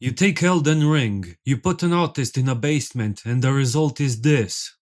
You take Elden Ring, you put an autist in a basement, and the result is this.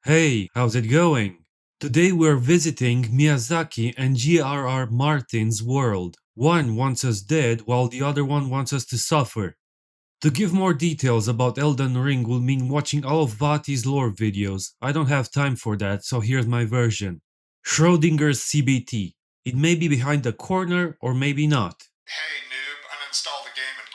Hey, how's it going? Today we're visiting Miyazaki and G.R.R. Martin's world. One wants us dead while the other one wants us to suffer. To give more details about Elden Ring will mean watching all of Vati's lore videos. I don't have time for that, so here's my version. Schrodinger's CBT. It may be behind the corner or maybe not. Hey noob, uninstall the game and...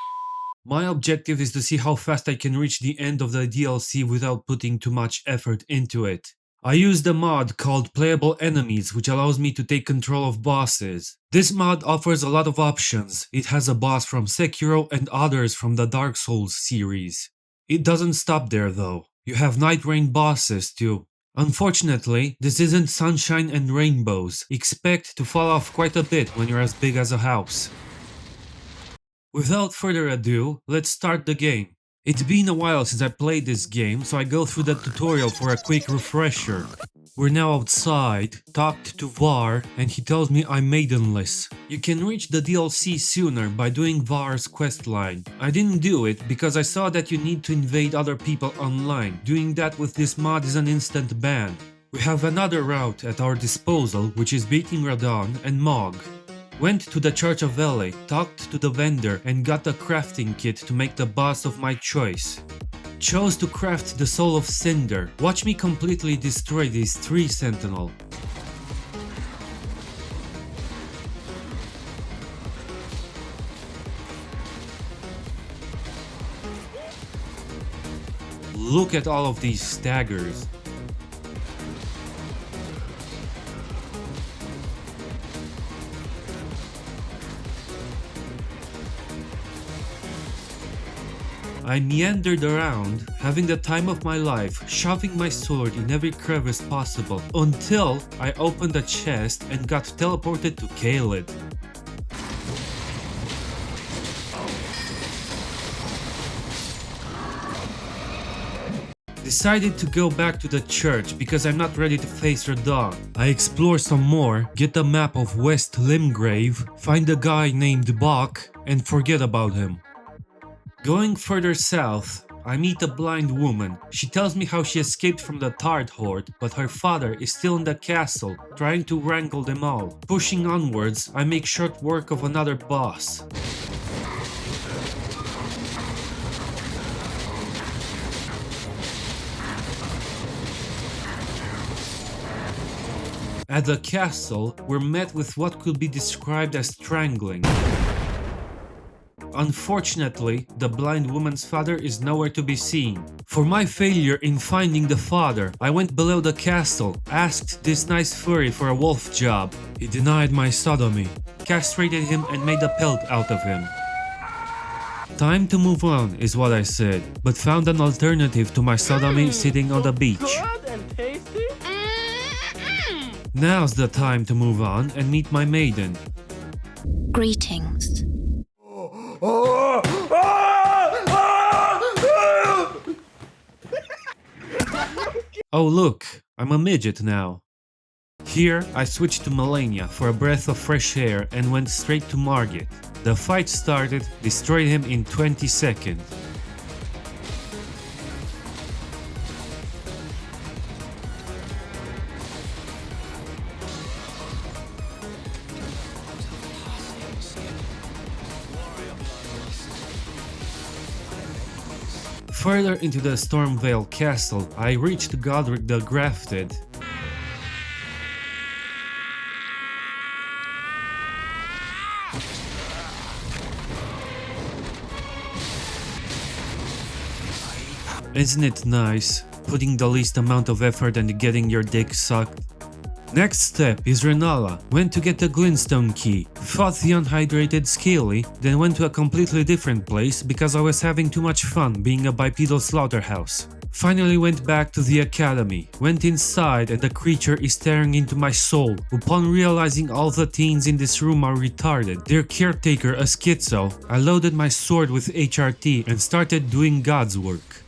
My objective is to see how fast I can reach the end of the DLC without putting too much effort into it. I used a mod called Playable Enemies, which allows me to take control of bosses. This mod offers a lot of options. It has a boss from Sekiro and others from the Dark Souls series. It doesn't stop there though. You have Night Rain bosses too. Unfortunately, this isn't sunshine and rainbows. Expect to fall off quite a bit when you're as big as a house. Without further ado, let's start the game. It's been a while since I played this game, so I go through the tutorial for a quick refresher. We're now outside, talked to Var, and he tells me I'm maidenless. You can reach the DLC sooner by doing Var's questline. I didn't do it because I saw that you need to invade other people online. Doing that with this mod is an instant ban. We have another route at our disposal, which is beating Radon and Mog. Went to the Church of Vele, talked to the vendor and got a crafting kit to make the boss of my choice. Chose to craft the Soul of Cinder. Watch me completely destroy these 3 Sentinel. Look at all of these staggers. I meandered around, having the time of my life, shoving my sword in every crevice possible, until I opened a chest and got teleported to Caelid. Decided to go back to the church because I'm not ready to face Radon. I explore some more, get a map of West Limgrave, find a guy named Bach, and forget about him. Going further south, I meet a blind woman. She tells me how she escaped from the Tard Horde, but her father is still in the castle, trying to wrangle them all. Pushing onwards, I make short work of another boss. At the castle, we're met with what could be described as strangling. Unfortunately, the blind woman's father is nowhere to be seen. For my failure in finding the father, I went below the castle, asked this nice furry for a wolf job. He denied my sodomy, castrated him and made a pelt out of him. Time to move on is what I said, but found an alternative to my sodomy sitting on the beach. Good and tasty. Now's the time to move on and meet my maiden. Greetings. Oh look, I'm a midget now. Here, I switched to Melania for a breath of fresh air and went straight to Margit. The fight started, destroyed him in 20 seconds. Further into the Stormvale castle, I reached Godric the Grafted. Isn't it nice, putting the least amount of effort and getting your dick sucked? Next step is Renala. Went to get the Glintstone key, fought the unhydrated Scaly, then went to a completely different place because I was having too much fun being a bipedal slaughterhouse. Finally went back to the academy, went inside and the creature is staring into my soul. Upon realizing all the teens in this room are retarded, their caretaker a schizo, I loaded my sword with HRT and started doing God's work.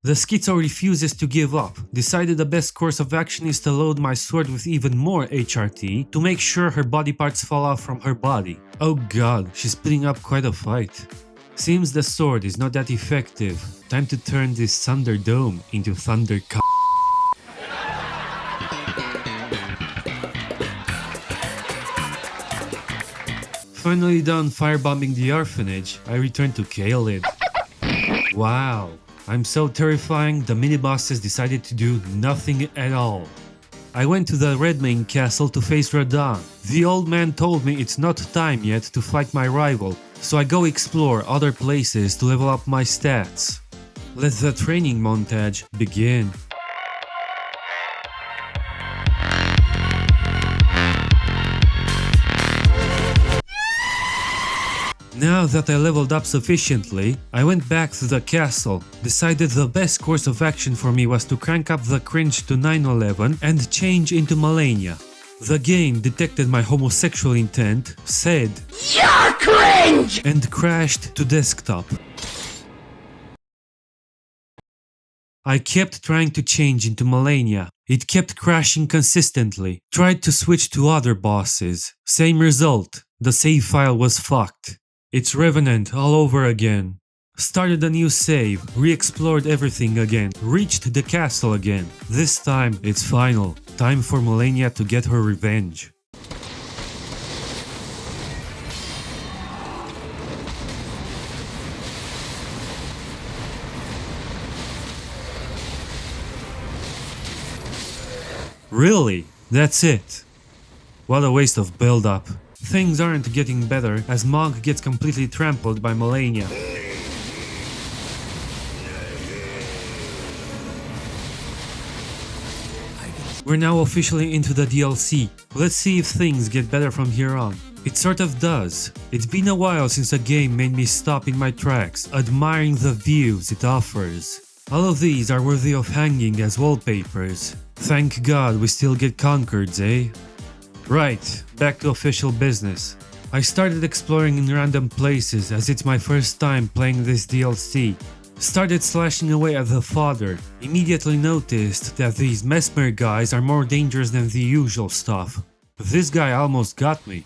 The schizo refuses to give up, decided the best course of action is to load my sword with even more HRT to make sure her body parts fall off from her body. Oh god, she's putting up quite a fight. Seems the sword is not that effective. Time to turn this Thunder Dome into Thunder c***. Finally done firebombing the orphanage, I return to Kaelid. Wow. I'm so terrifying, the mini-bosses decided to do nothing at all. I went to the Redmane castle to face Radahn. The old man told me it's not time yet to fight my rival, so I go explore other places to level up my stats. Let the training montage begin. Now that I leveled up sufficiently, I went back to the castle, decided the best course of action for me was to crank up the cringe to 911 and change into Malenia. The game detected my homosexual intent, said "You're cringe!" and crashed to desktop. I kept trying to change into Malenia. It kept crashing consistently. Tried to switch to other bosses. Same result. The save file was fucked. It's Revenant all over again. Started a new save, re-explored everything again, reached the castle again. This time, it's final. Time for Malenia to get her revenge. Really? That's it? What a waste of build-up. Things aren't getting better as Mog gets completely trampled by Malenia. We're now officially into the DLC. Let's see if things get better from here on. It sort of does. It's been a while since a game made me stop in my tracks, admiring the views it offers. All of these are worthy of hanging as wallpapers. Thank God we still get Concords, eh? Right, back to official business. I started exploring in random places as it's my first time playing this DLC. Started slashing away at the fodder. Immediately noticed that these mesmer guys are more dangerous than the usual stuff. This guy almost got me.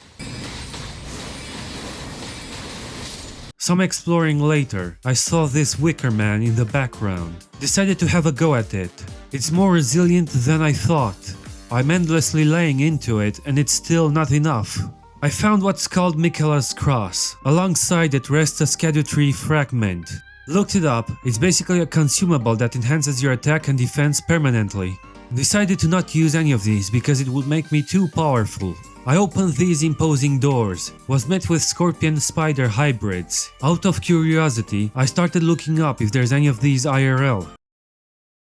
Some exploring later, I saw this wicker man in the background. Decided to have a go at it. It's more resilient than I thought. I'm endlessly laying into it and it's still not enough. I found what's called Michaela's Cross. Alongside it rests a Scadutree fragment. Looked it up, it's basically a consumable that enhances your attack and defense permanently. Decided to not use any of these because it would make me too powerful. I opened these imposing doors, was met with scorpion-spider hybrids. Out of curiosity, I started looking up if there's any of these IRL.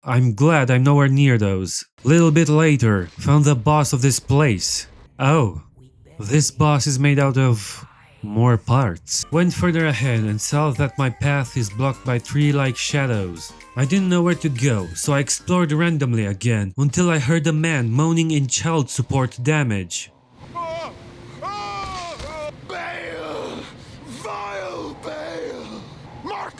I'm glad I'm nowhere near those. Little bit later, found the boss of this place. Oh, this boss is made out of more parts. Went further ahead and saw that my path is blocked by tree-like shadows. I didn't know where to go, so I explored randomly again until I heard a man moaning in child support damage. Bale! Vile Bale! Mark!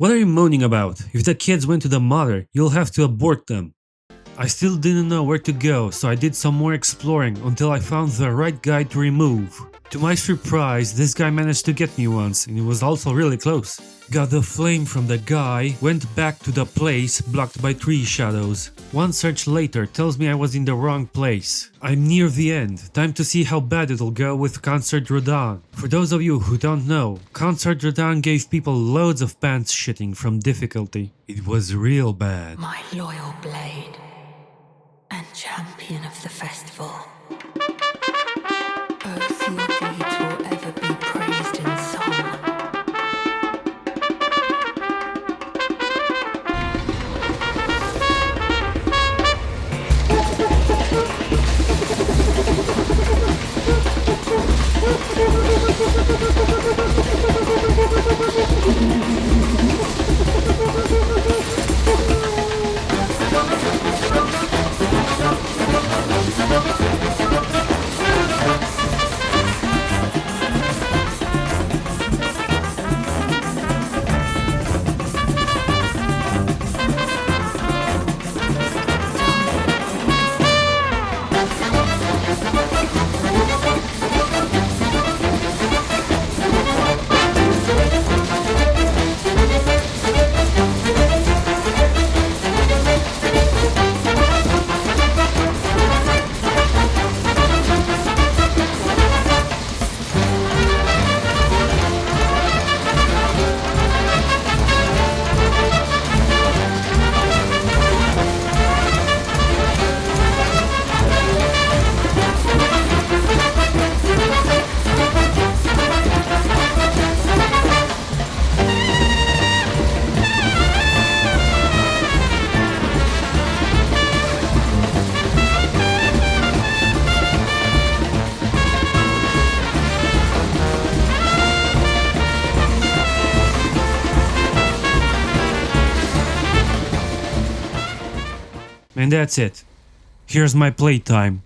What are you moaning about? If the kids went to the mother, you'll have to abort them. I still didn't know where to go, so I did some more exploring until I found the right guy to remove. To my surprise, this guy managed to get me once, and it was also really close. Got the flame from the guy, went back to the place blocked by tree shadows. One search later tells me I was in the wrong place. I'm near the end, time to see how bad it'll go with Concert Rodan. For those of you who don't know, Concert Rodan gave people loads of pants shitting from difficulty. It was real bad. My loyal blade and champion of the festival. Both your deeds will ever be praised in song. And that's it. Here's my playtime.